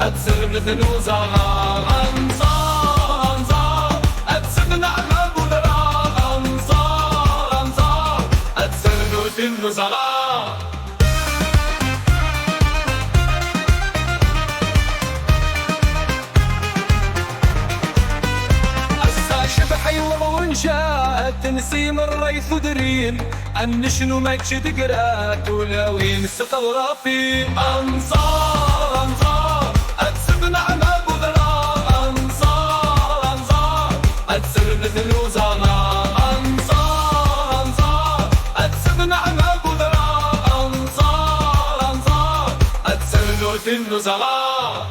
أتسر مثل وزغار أنصار أنصار أتسر نعمة بودرار أنصار أنصار أتسر مثل وزغار شبحي ومونشا التنسيم الريث درين أن شنو ما تشد قرات ولوين ستغرفي أنصار أنصار أتسب نعمة بذرار أنصار أنصار أتسر مثل وزغار أنصار أنصار أتسب نعمة بذرار أنصار أنصار أتسر مثل وزغار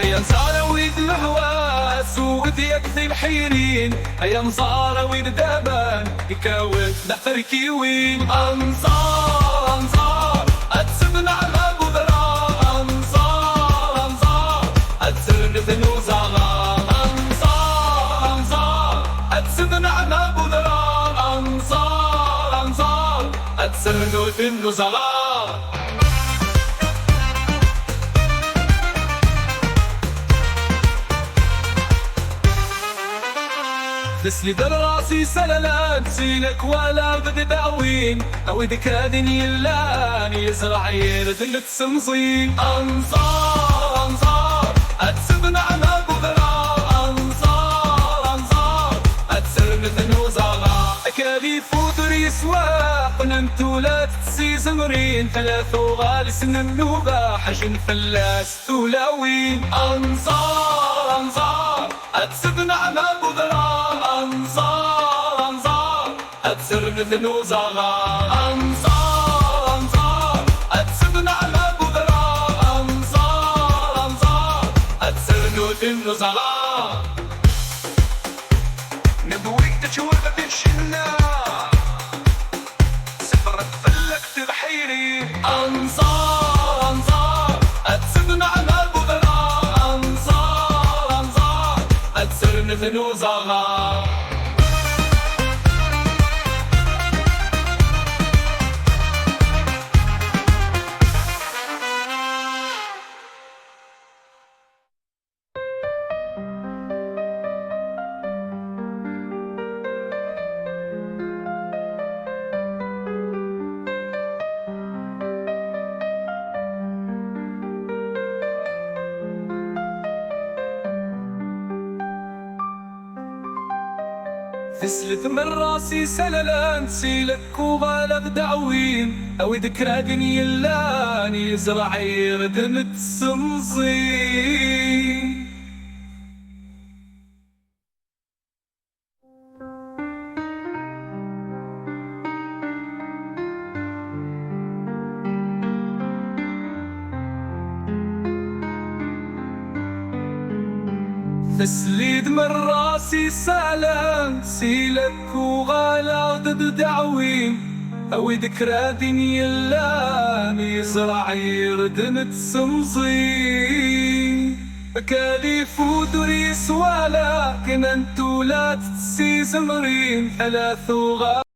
أيام صار ويد الهواس وقد يكذب حيرين أيام صار ويد دابان يكاوت نحفر كيوين أنصار أنصار أتسب نعمة بذرار أنصار أنصار أتسر مثل وزغار أنصار أنصار أتسب نعمة بذرار أنصار أنصار أتسر مثل وزغار تسلي در راسي سلالات سيلك ولا بدي دعوين او دكادني اللاني يزرع يرد تسمصين انصار انصار اتسب نعمة بذرار انصار انصار اتسر مثل وزغار اكادي فوتر يسواق نمتو لا تتسي زمرين ثلاث وغالي سن النوبة حجن فلاس ثولاوين انصار انصار اتسب نعمة بذرار أنصار أنصار أتسر مثل وزغار أنصار أنصار أتسب نعمة بذرار أنصار أنصار أتسر مثل وزغار نبويك تشوف بالشنا سفرك فلك تبحيري أنصار أنصار أتسب نعمة بذرار أنصار أنصار أتسر مثل وزغار تسلت من راسي سللان سيلك وغالب دعوين او ذكرادني يلاني يزرع يرد متسمصين تسليد من راسي سالان سيلك وغالب دعوين او ذكرادني يلاني يزرع يرد متسمصين كالي فودري سوالا كن انتو لا تتسي زمرين ثلاث وغالب